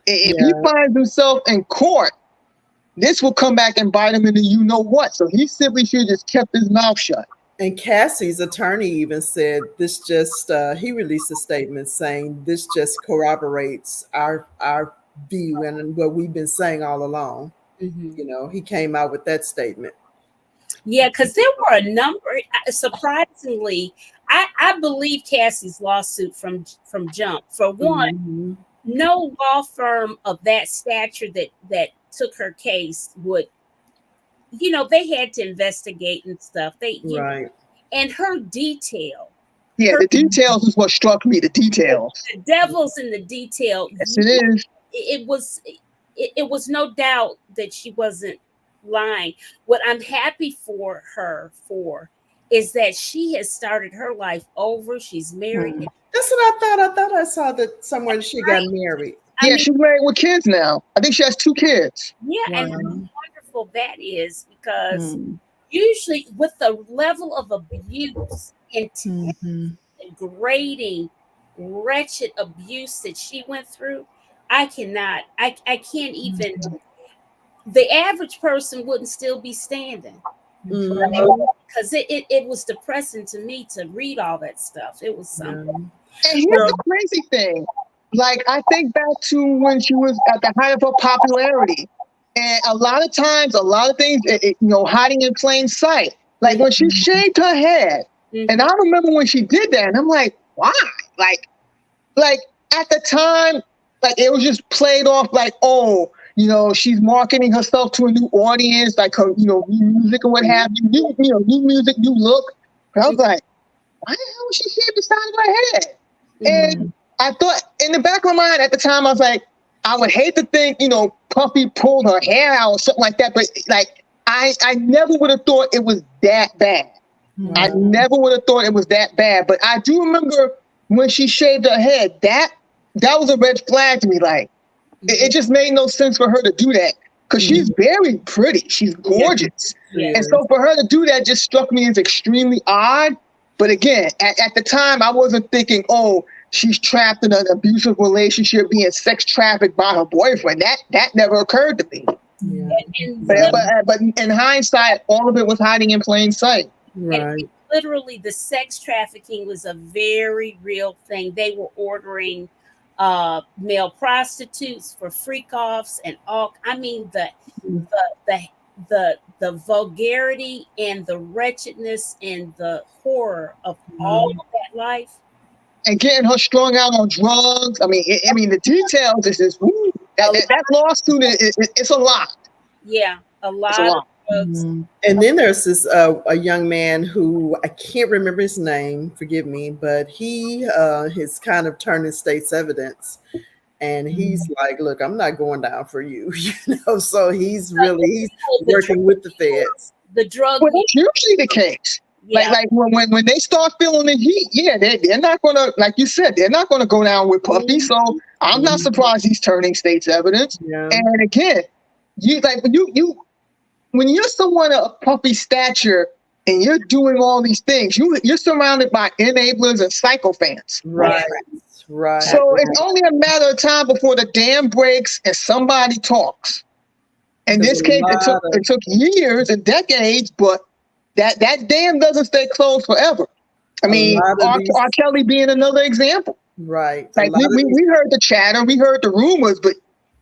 If he finds himself in court, this will come back and bite him in the you-know-what. So he simply should have just kept his mouth shut. And Cassie's attorney even said this just, he released a statement saying this just corroborates our view and what we've been saying all along. He came out with that statement. Yeah, because there were a number, surprisingly, I believe Cassie's lawsuit from jump. For one, no law firm of that stature that took her case would, they had to investigate and stuff. And her detail. Yeah, the details is what struck me, the details. The devil's in the detail. Yes, it is. It was no doubt that she wasn't lying. What I'm happy for her is that she has started her life over. She's married. That's what I thought. I thought I saw that somewhere she got married. Yeah, she's married with kids now. I think she has 2 kids. Yeah, and how wonderful that is, because usually with the level of abuse, intense, degrading, wretched abuse that she went through, I can't even the average person wouldn't still be standing. Mhm. Because it was depressing to me to read all that stuff. It was something. And here's Well, the crazy thing. Like, I think back to when she was at the height of her popularity. And a lot of times, a lot of things, hiding in plain sight. Like when she shaved her head. And I remember when she did that, and I'm like, why? Like at the time, like it was just played off like, oh, she's marketing herself to a new audience, like her, new music or what have you, new music, new look. But I was like, why the hell would she shave the side of her head? And I thought in the back of my mind at the time, I was like, I would hate to think, Puffy pulled her hair out or something like that. But like, I never would have thought it was that bad. I never would have thought it was that bad. But I do remember when she shaved her head, that was a red flag to me. Like, it just made no sense for her to do that. Because she's very pretty. She's gorgeous. Yeah. And so for her to do that just struck me as extremely odd. But again, at the time, I wasn't thinking, oh, she's trapped in an abusive relationship, being sex trafficked by her boyfriend. That never occurred to me. But in hindsight, all of it was hiding in plain sight. right. Literally, the sex trafficking was a very real thing. They were ordering male prostitutes for freak offs and all. I mean, the vulgarity and the wretchedness and the horror of all of that life. And getting her strung out on drugs. I mean, the details is just, woo, that lawsuit, it's a lot. Yeah, a lot. It's a lot. Of drugs. And then there's this a young man who I can't remember his name, forgive me, but he has kind of turned his state's evidence. And he's like, look, I'm not going down for you, so he's working with the feds. The drug. Well, that's usually the case. Yeah. Like when they start feeling the heat, they're not gonna, like you said, they're not gonna go down with Puffy. So I'm not surprised he's turning state's evidence. Yeah. And again, when you're someone of Puffy's stature and you're doing all these things, you're surrounded by enablers and sycophants. Right. Right. So it's only a matter of time before the dam breaks and somebody talks. In this case, it took years and decades, but that dam doesn't stay closed forever. I mean, R. Kelly being another example. Right. Like we heard the chatter, we heard the rumors, but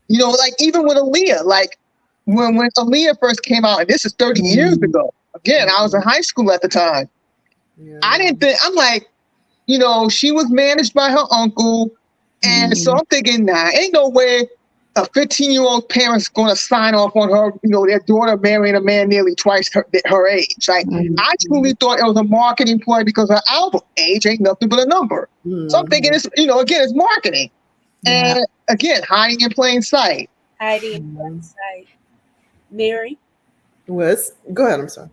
like even with Aaliyah, like when Aaliyah first came out, and this is 30 years ago. Again, I was in high school at the time. Yeah. I didn't think, I'm like, she was managed by her uncle. And so I'm thinking, nah, ain't no way a 15-year-old parent's going to sign off on her, their daughter marrying a man nearly twice her age. Like, I truly thought it was a marketing ploy because her album, age ain't nothing but a number. So I'm thinking it's, again, it's marketing. And again, hiding in plain sight. Hiding in plain sight. Mary? Go ahead, I'm sorry.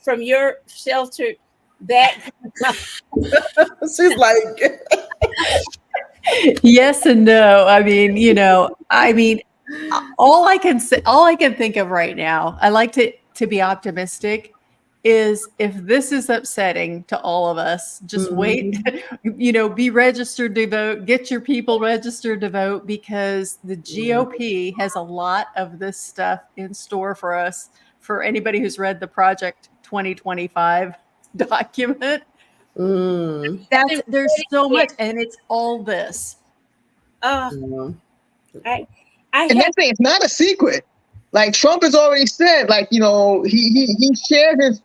From your sheltered back. She's like, yes and no. I mean, all I can think of right now, I like to be optimistic, is if this is upsetting to all of us, just wait, be registered to vote, get your people registered to vote, because the GOP has a lot of this stuff in store for us. For anybody who's read the Project 2025 document, there's so much, and it's all this. And that's it's not a secret. Like Trump has already said, like he shared his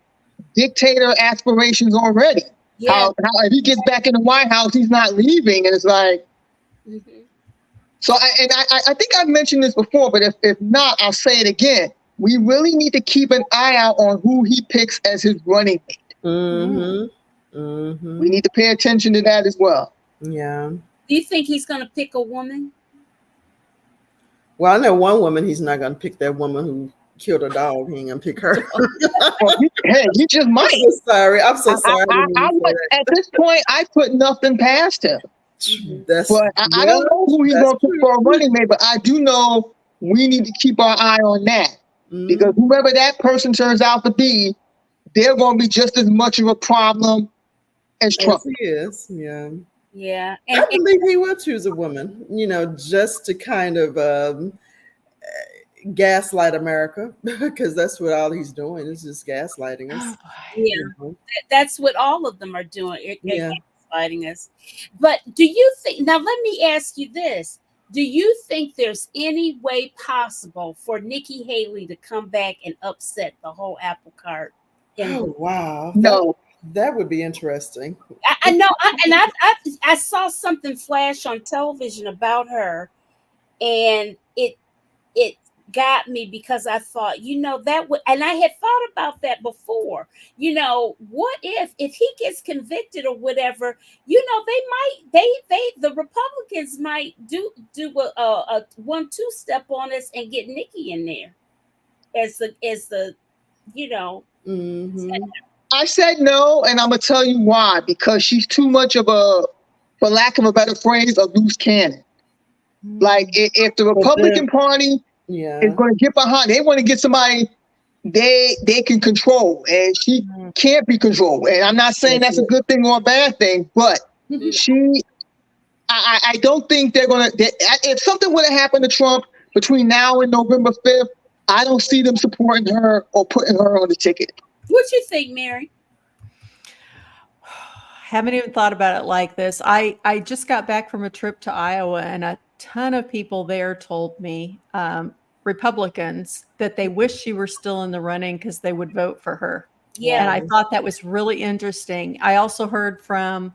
dictator aspirations already. Yeah. How if he gets back in the White House, he's not leaving, and it's like. So I think I've mentioned this before, but if not, I'll say it again. We really need to keep an eye out on who he picks as his running mate. We need to pay attention to that as well. Yeah. Do you think he's going to pick a woman? Well, I know one woman he's not going to pick, that woman who killed her dog. He ain't going to pick her. He just might. I'm so sorry. At this point, I put nothing past him. But I don't know who he's going to pick for a running mate, but I do know we need to keep our eye on that. Because whoever that person turns out to be, they're going to be just as much of a problem as Trump. Yes, he is, yeah. Yeah. I believe he will choose a woman, just to kind of, gaslight America because that's what all he's doing is just gaslighting us. Yeah, that's what all of them are doing. Yeah. Gaslighting us. But do you think, now let me ask you this. Do you think there's any way possible for Nikki Haley to come back and upset the whole apple cart? Oh, wow. No. That would be interesting. I know, I saw something flash on television about her, and it got me because I thought, that would, and I had thought about that before. What if he gets convicted or whatever? The Republicans might do a 1-2 step on us and get Nikki in there as the Mm-hmm. I said no, and I'm gonna tell you why. Because she's too much of a, for lack of a better phrase, a loose cannon. Like if the Republican Party is going to get behind, they want to get somebody they can control, and she can't be controlled. And I'm not saying that's a good thing or a bad thing, but I don't think they're going to. If something would have happened to Trump between now and November 5th, I don't see them supporting her or putting her on the ticket. What you think, Mary? Haven't even thought about it like this. I just got back from a trip to Iowa, and a ton of people there told me, Republicans, that they wish she were still in the running because they would vote for her. Yeah. And I thought that was really interesting. I also heard from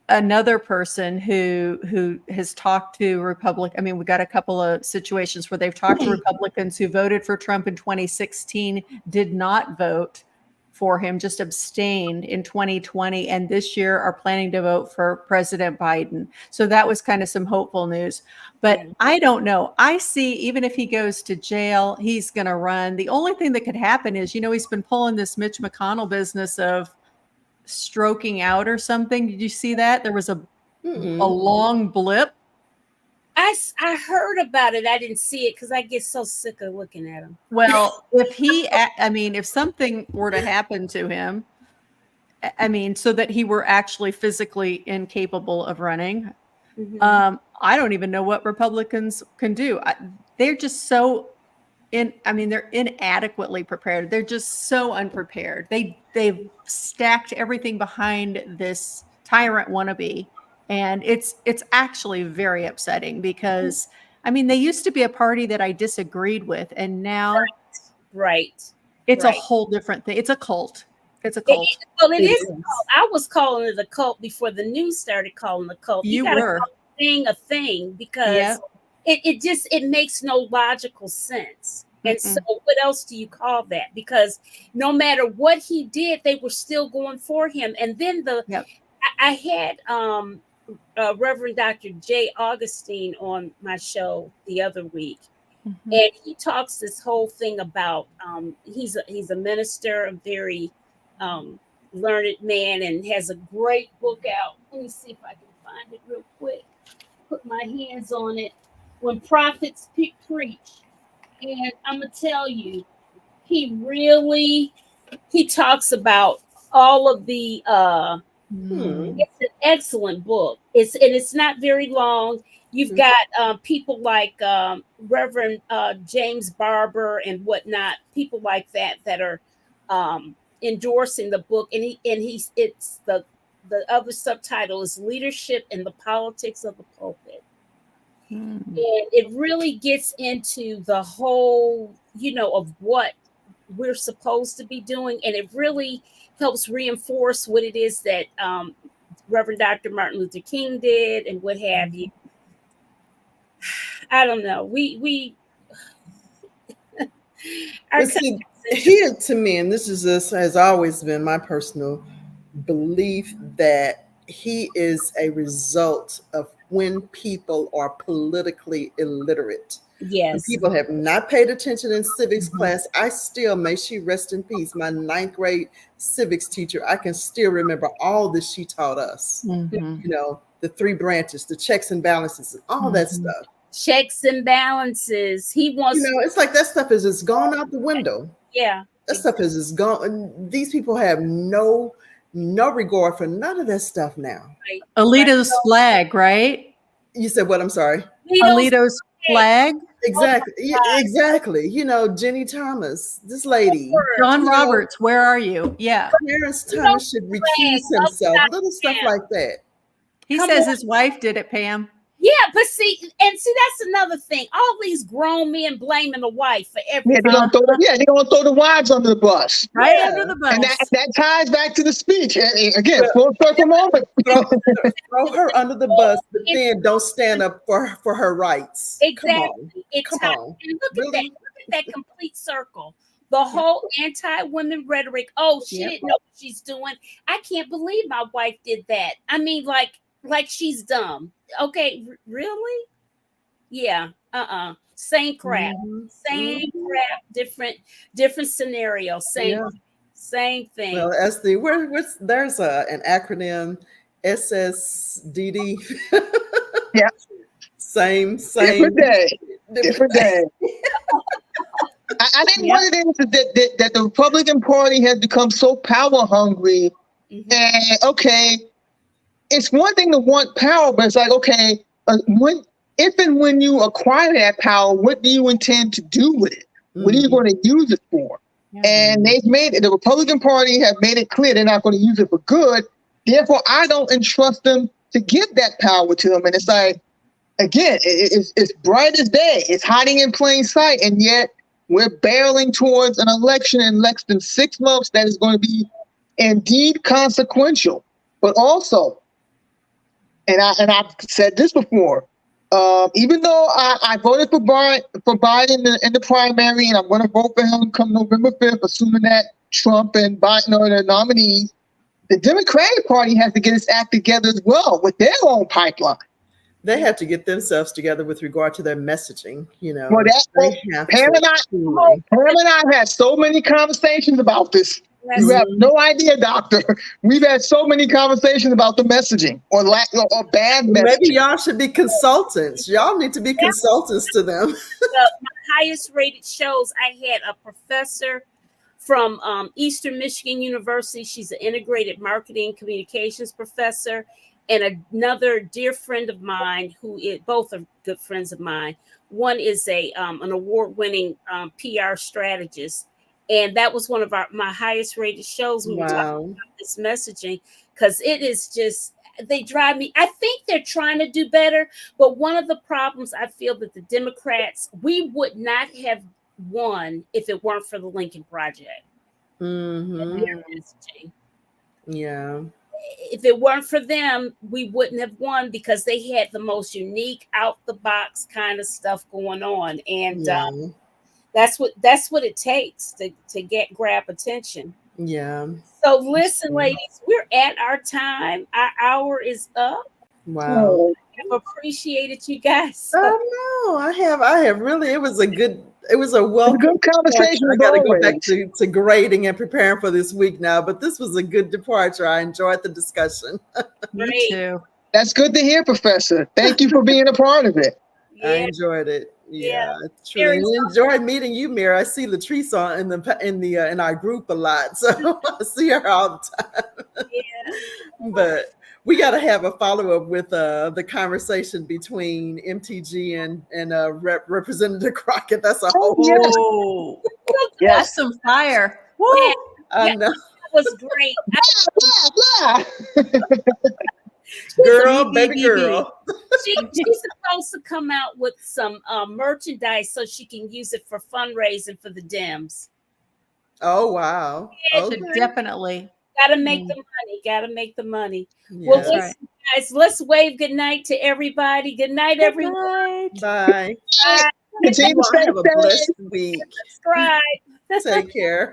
another person who has talked to we got a couple of situations where they've talked to Republicans who voted for Trump in 2016, did not vote for him, just abstained in 2020, and this year are planning to vote for President Biden. So that was kind of some hopeful news. But I don't know. I see, even if he goes to jail, he's going to run. The only thing that could happen is, he's been pulling this Mitch McConnell business of stroking out or something. Did you see that? There was a long blip. I heard about it. I didn't see it because I get so sick of looking at him. Well, if something were to happen to him, so that he were actually physically incapable of running, I don't even know what Republicans can do. They're just so they're inadequately prepared. They're just so unprepared. They've stacked everything behind this tyrant wannabe. And it's actually very upsetting because, they used to be a party that I disagreed with. And now it's a whole different thing. It's a cult. It's a cult. It is. I was calling it a cult before the news started calling it a cult. You were. A thing because it makes no logical sense. And so what else do you call that? Because no matter what he did, they were still going for him. And then I had Reverend Dr. J. Augustine on my show the other week. And he talks this whole thing about he's a minister, a very learned man, and has a great book out. Let me see if I can find it real quick. Put my hands on it. When Prophets Preach. And I'm going to tell you, he talks about all of the it's an excellent book. It's not very long. You've got people like Reverend James Barber and whatnot, people like that are endorsing the book. And it's the other subtitle is Leadership and the Politics of the Pulpit. And it really gets into the whole, of what we're supposed to be doing. And it really helps reinforce what it is that Reverend Dr. Martin Luther King did and what have you. I don't know. Here to me, and this has always been my personal belief, that he is a result of when people are politically illiterate. Yes. When people have not paid attention in civics class. May she rest in peace, my 9th grade civics teacher, I can still remember all that she taught us. The 3 branches, the checks and balances, and all that stuff. Checks and balances. He wants it's like that stuff is just gone out the window. Yeah. That stuff is just gone. And these people have no regard for none of that stuff now. Alito's flag, right? You said what? I'm sorry. Alito's flag. Exactly. Exactly. You know, Jenny Thomas, this lady. John you know, Roberts, where are you? Yeah. Clarence Thomas should recuse himself. Little stuff like that. He Come says on. his wife did it, Pam. Yeah, but see, that's another thing. All these grown men blaming the wife for Yeah, everything. they're gonna throw the wives under the bus. Right Yeah. under the bus. And that ties back to the speech. And again, full circle moment. Throw her under the bus, but then don't stand up for her rights. Exactly. Come on. And look Really? at that. Look at that complete circle. The whole anti-women rhetoric. Oh, she didn't know what she's doing. I can't believe my wife did that. I mean, like she's dumb. Okay, really? Yeah. Same crap. Same crap. Different scenario. Same thing. Well, as there's an acronym, SSDD. Yeah. Same. Different day. I think one of the things is that the Republican Party has become so power hungry. And okay, it's one thing to want power, but it's like, okay, if and when you acquire that power, what do you intend to do with it? What are you going to use it for? And the Republican Party have made it clear they're not going to use it for good. Therefore, I don't entrust them to give that power to them. And it's like, again, it's bright as day. It's hiding in plain sight. And yet we're barreling towards an election in less than 6 months that is going to be indeed consequential. But also, and I've said this before, even though I voted for Biden in the primary, and I'm going to vote for him come November 5th, assuming that Trump and Biden are the nominees, the Democratic Party has to get its act together as well with their own pipeline. They have to get themselves together with regard to their messaging. You know, Well, Pam and I have had so many conversations about this. You have no idea, Doctor. We've had so many conversations about the messaging or bad messaging. Maybe y'all should be consultants. Y'all need to be consultants to them. My highest rated shows, I had a professor from Eastern Michigan University. She's an integrated marketing communications professor, and another dear friend of mine both are good friends of mine. One is an award-winning PR strategist. And that was one of my highest rated shows. We were talking about this messaging, because it is just, they drive me. I think they're trying to do better. But one of the problems I feel that the Democrats, we would not have won if it weren't for the Lincoln Project. Yeah. If it weren't for them, we wouldn't have won, because they had the most unique, out the box kind of stuff going on. And that's what it takes to grab attention. Yeah. So listen, ladies, we're at our time. Our hour is up. Wow. I've appreciated you guys. Oh no, I have really. It was a welcome good conversation. I got to go back to grading and preparing for this week now, but this was a good departure. I enjoyed the discussion. Me too. That's good to hear, Professor. Thank you for being a part of it. I enjoyed it. Yeah, truly. And enjoyed meeting you, Mira. I see Latrice in our group a lot, so I see her all the time. But we got to have a follow-up with the conversation between MTG and Representative Crockett. That's a whole that's some fire. Woo! I know. That was great. Girl, baby girl. She's supposed to come out with some merchandise so she can use it for fundraising for the Dems. Oh, wow. Okay. Definitely. Gotta make the money. Yeah. Well, listen, guys, let's wave good night to everybody. Good night, everyone. Bye. Continue to have a blessed week. Subscribe. Take care.